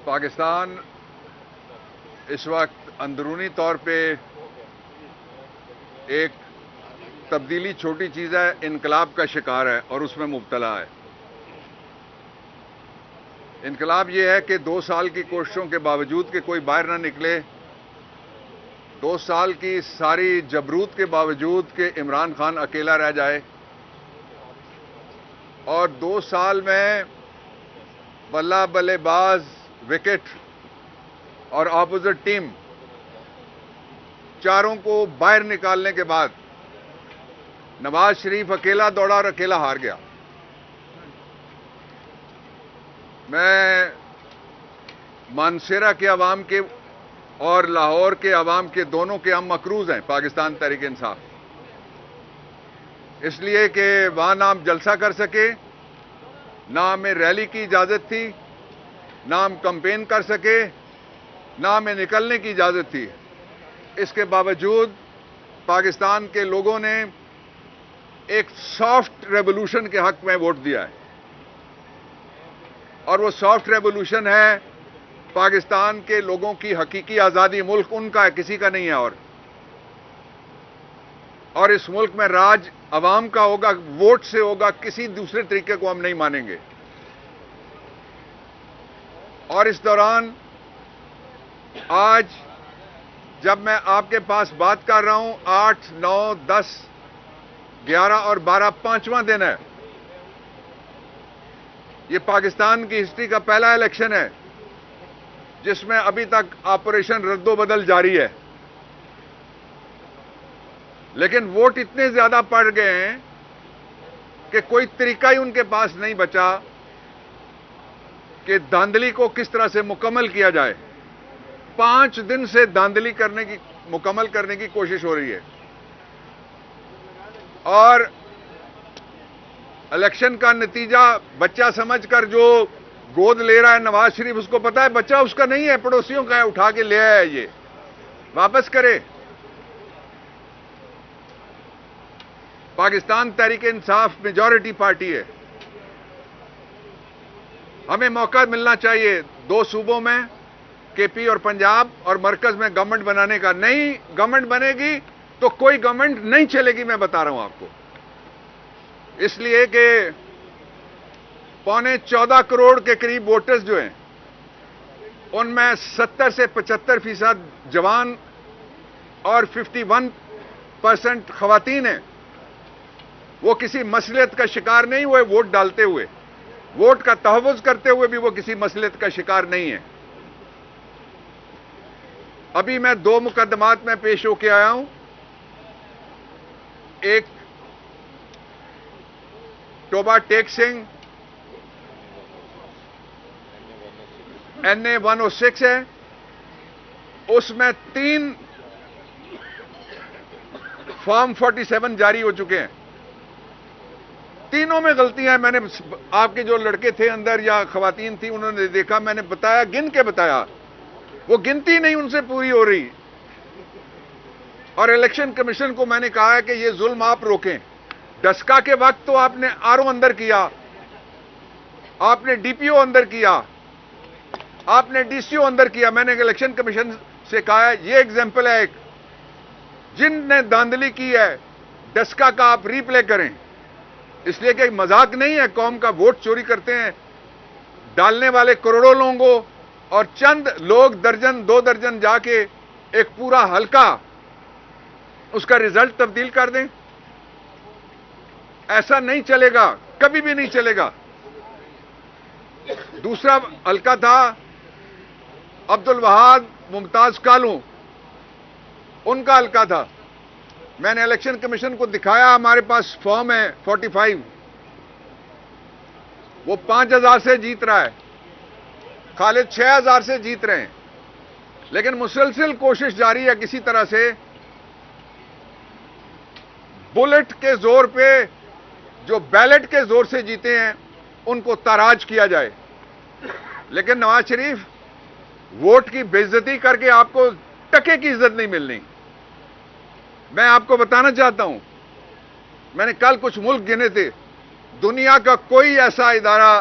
پاکستان اس وقت اندرونی طور پہ ایک تبدیلی چھوٹی چیز ہے، انقلاب کا شکار ہے اور اس میں مبتلا ہے۔ انقلاب یہ ہے کہ 2 سال کی کوششوں کے باوجود کہ کوئی باہر نہ نکلے، 2 سال کی ساری جبروت کے باوجود کہ عمران خان اکیلا رہ جائے، اور 2 سال میں بلہ بلے باز، وکٹ اور اپوزٹ ٹیم چاروں کو باہر نکالنے کے بعد نواز شریف اکیلا دوڑا اور اکیلا ہار گیا۔ میں مانسیرا کے عوام کے اور لاہور کے عوام کے دونوں کے ہم مقروض ہیں پاکستان تحریک انصاف، اس لیے کہ وہاں نہ ہم جلسہ کر سکے، نہ ہمیں ریلی کی اجازت تھی، نہ ہم کمپین کر سکے، نہ ہمیں نکلنے کی اجازت تھی۔ اس کے باوجود پاکستان کے لوگوں نے ایک سافٹ ریولوشن کے حق میں ووٹ دیا ہے، اور وہ سافٹ ریولوشن ہے پاکستان کے لوگوں کی حقیقی آزادی۔ ملک ان کا ہے، کسی کا نہیں ہے، اور اس ملک میں راج عوام کا ہوگا، ووٹ سے ہوگا، کسی دوسرے طریقے کو ہم نہیں مانیں گے۔ اور اس دوران آج جب میں آپ کے پاس بات کر رہا ہوں، 8، 9، 10، 11 اور 12 5واں دن ہے۔ یہ پاکستان کی ہسٹری کا پہلا الیکشن ہے جس میں ابھی تک آپریشن رد و بدل جاری ہے، لیکن ووٹ اتنے زیادہ پڑ گئے ہیں کہ کوئی طریقہ ہی ان کے پاس نہیں بچا کہ دھاندلی کو کس طرح سے مکمل کیا جائے۔ 5 دن سے دھاندلی مکمل کرنے کی کوشش ہو رہی ہے، اور الیکشن کا نتیجہ بچہ سمجھ کر جو گود لے رہا ہے نواز شریف، اس کو پتا ہے بچہ اس کا نہیں ہے، پڑوسیوں کا ہے، اٹھا کے لے آیا ہے، یہ واپس کرے۔ پاکستان تحریک انصاف میجورٹی پارٹی ہے، ہمیں موقع ملنا چاہیے 2 صوبوں میں، کے پی اور پنجاب، اور مرکز میں گورنمنٹ بنانے کا۔ نہیں گورنمنٹ بنے گی تو کوئی گورنمنٹ نہیں چلے گی، میں بتا رہا ہوں آپ کو، اس لیے کہ 14.25 کروڑ کے قریب ووٹرز جو ہیں، ان میں 70 سے 75% جوان اور 51% خواتین ہیں۔ وہ کسی مصلحت کا شکار نہیں ہوئے ووٹ ڈالتے ہوئے، ووٹ کا تحفظ کرتے ہوئے بھی وہ کسی مصلحت کا شکار نہیں ہے۔ ابھی میں 2 مقدمات میں پیش ہو کے آیا ہوں، ایک ٹوبا ٹیک سنگھ NA 106 ہے، اس میں 3 فارم 47 جاری ہو چکے ہیں، تینوں میں غلطیاں ہیں۔ میں نے آپ کے جو لڑکے تھے اندر یا خواتین تھیں، انہوں نے دیکھا، میں نے بتایا، گن کے بتایا، وہ گنتی نہیں ان سے پوری ہو رہی، اور الیکشن کمیشن کو میں نے کہا ہے کہ یہ ظلم آپ روکیں۔ ڈسکا کے وقت تو آپ نے RO اندر کیا، آپ نے DPO اندر کیا، آپ نے DCO اندر کیا۔ میں نے الیکشن کمیشن سے کہا ہے یہ ایگزامپل ہے ایک، جن نے دھاندلی کی ہے ڈسکا کا آپ ری پلے کریں، اس لیے کہ مذاق نہیں ہے، قوم کا ووٹ چوری کرتے ہیں ڈالنے والے کروڑوں لوگوں، اور چند لوگ درجن 2 درجن جا کے ایک پورا حلقہ اس کا رزلٹ تبدیل کر دیں۔ ایسا نہیں چلے گا، کبھی بھی نہیں چلے گا۔ دوسرا حلقہ تھا عبد الوہاب ممتاز کالوں، ان کا حلقہ تھا۔ میں نے الیکشن کمیشن کو دکھایا، ہمارے پاس فارم ہے 45، وہ 5000 سے جیت رہا ہے، خالد 6000 سے جیت رہے ہیں، لیکن مسلسل کوشش جاری ہے کسی طرح سے بلٹ کے زور پہ جو بیلٹ کے زور سے جیتے ہیں ان کو تاراج کیا جائے۔ لیکن نواز شریف، ووٹ کی بے عزتی کر کے آپ کو ٹکے کی عزت نہیں ملنی۔ میں آپ کو بتانا چاہتا ہوں، میں نے کل کچھ ملک گنے تھے، دنیا کا کوئی ایسا ادارہ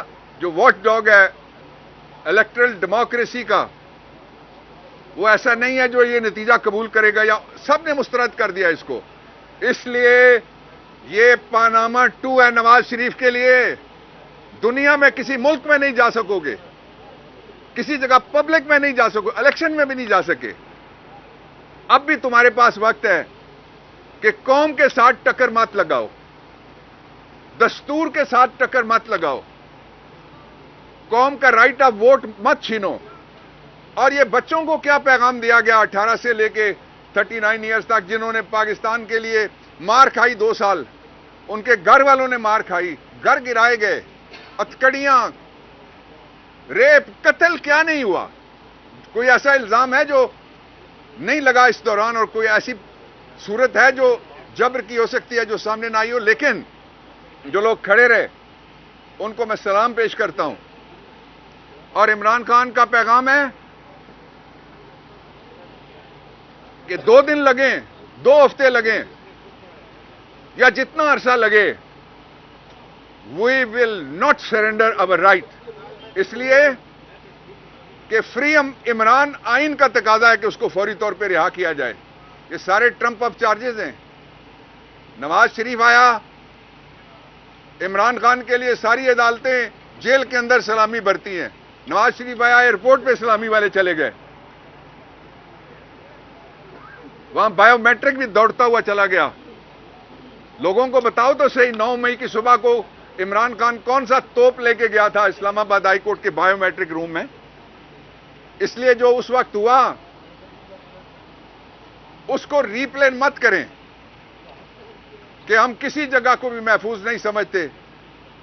جو واچ ڈاگ ہے الیکٹرل ڈیموکریسی کا وہ ایسا نہیں ہے جو یہ نتیجہ قبول کرے گا، یا سب نے مسترد کر دیا اس کو. اس لیے یہ پاناما 2 ہے نواز شریف کے لیے. دنیا میں کسی ملک میں نہیں جا سکو گے، کسی جگہ پبلک میں نہیں جا سکو، الیکشن میں بھی نہیں جا سکے. اب بھی تمہارے پاس وقت ہے کہ قوم کے ساتھ ٹکر مت لگاؤ، دستور کے ساتھ ٹکر مت لگاؤ، قوم کا رائٹ آف ووٹ مت چھینو. اور یہ بچوں کو کیا پیغام دیا گیا 18 سے لے کے 39 ایئرز تک، جنہوں نے پاکستان کے لیے مار کھائی 2 سال، ان کے گھر والوں نے مار کھائی، گھر گرائے گئے، ہتکڑیاں، ریپ، قتل کیا نہیں ہوا؟ کوئی ایسا الزام ہے جو نہیں لگا اس دوران، اور کوئی ایسی صورت ہے جو جبر کی ہو سکتی ہے جو سامنے نہ آئی ہو؟ لیکن جو لوگ کھڑے رہے ان کو میں سلام پیش کرتا ہوں. اور عمران خان کا پیغام ہے کہ 2 دن لگیں، 2 ہفتے لگیں، یا جتنا عرصہ لگے، we will not surrender our right. اس لیے کہ فری عمران آئین کا تقاضا ہے کہ اس کو فوری طور پہ رہا کیا جائے. یہ سارے ٹرمپ اپ چارجز ہیں. نواز شریف آیا، عمران خان کے لیے ساری عدالتیں جیل کے اندر سلامی برتی ہیں. نواز شریف آیا، ایئرپورٹ پہ سلامی والے چلے گئے، وہاں بایو میٹرک بھی دوڑتا ہوا چلا گیا. لوگوں کو بتاؤ تو صحیح، 9 مئی کی صبح کو عمران خان کون سا توپ لے کے گیا تھا اسلام آباد ہائی کورٹ کے بایو میٹرک روم میں؟ اس لیے جو اس وقت ہوا اس کو ری پلین مت کریں کہ ہم کسی جگہ کو بھی محفوظ نہیں سمجھتے.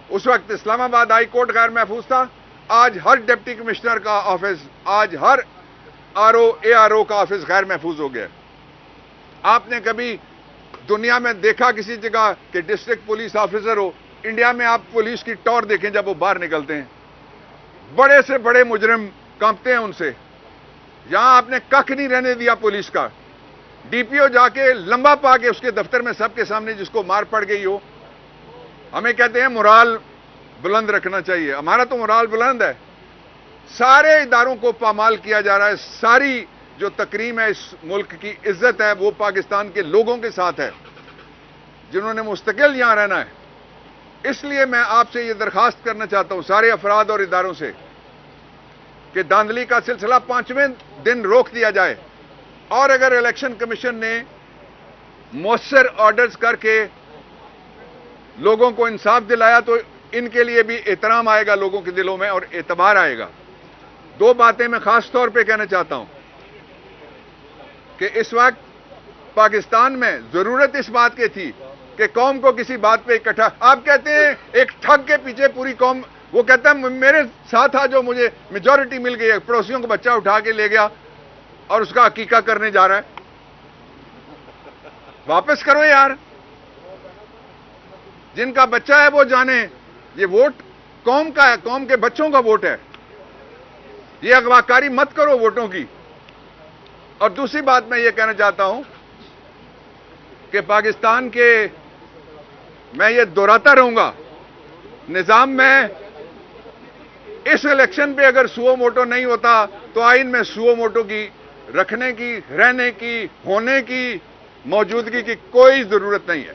اس وقت اسلام آباد ہائی کورٹ غیر محفوظ تھا، آج ہر ڈپٹی کمشنر کا آفس، آج ہر ARO کا آفس غیر محفوظ ہو گیا. آپ نے کبھی دنیا میں دیکھا کسی جگہ کہ ڈسٹرکٹ پولیس آفیسر ہو؟ انڈیا میں آپ پولیس کی ٹور دیکھیں جب وہ باہر نکلتے ہیں، بڑے سے بڑے مجرم کانپتے ہیں ان سے. یہاں آپ نے ککھ نہیں رہنے دیا پولیس کا. DPO جا کے لمبا پا کے اس کے دفتر میں سب کے سامنے جس کو مار پڑ گئی ہو. ہمیں کہتے ہیں مرال بلند رکھنا چاہیے، ہمارا تو مرال بلند ہے. سارے اداروں کو پامال کیا جا رہا ہے. ساری جو تکریم ہے اس ملک کی عزت ہے وہ پاکستان کے لوگوں کے ساتھ ہے جنہوں نے مستقل یہاں رہنا ہے. اس لیے میں آپ سے یہ درخواست کرنا چاہتا ہوں سارے افراد اور اداروں سے کہ دھاندلی کا سلسلہ 5ویں دن روک دیا جائے، اور اگر الیکشن کمیشن نے مؤثر آرڈرز کر کے لوگوں کو انصاف دلایا تو ان کے لیے بھی احترام آئے گا لوگوں کے دلوں میں اور اعتبار آئے گا. 2 باتیں میں خاص طور پہ کہنا چاہتا ہوں کہ اس وقت پاکستان میں ضرورت اس بات کی تھی کہ قوم کو کسی بات پہ اکٹھا. آپ کہتے ہیں ایک ٹھگ کے پیچھے پوری قوم، وہ کہتا ہے میرے ساتھ تھا جو مجھے میجورٹی مل گئی ہے، پڑوسیوں کو بچہ اٹھا کے لے گیا اور اس کا عقیقہ کرنے جا رہا ہے. واپس کرو یار، جن کا بچہ ہے وہ جانے. یہ ووٹ قوم کا ہے، قوم کے بچوں کا ووٹ ہے. یہ اغواکاری مت کرو ووٹوں کی. اور دوسری بات میں یہ کہنا چاہتا ہوں کہ پاکستان کے، میں یہ دہراتا رہوں گا، نظام میں اس الیکشن پہ اگر سو موٹو نہیں ہوتا تو آئین میں سو موٹو کی رکھنے کی، رہنے کی، ہونے کی، موجودگی کی کوئی ضرورت نہیں ہے.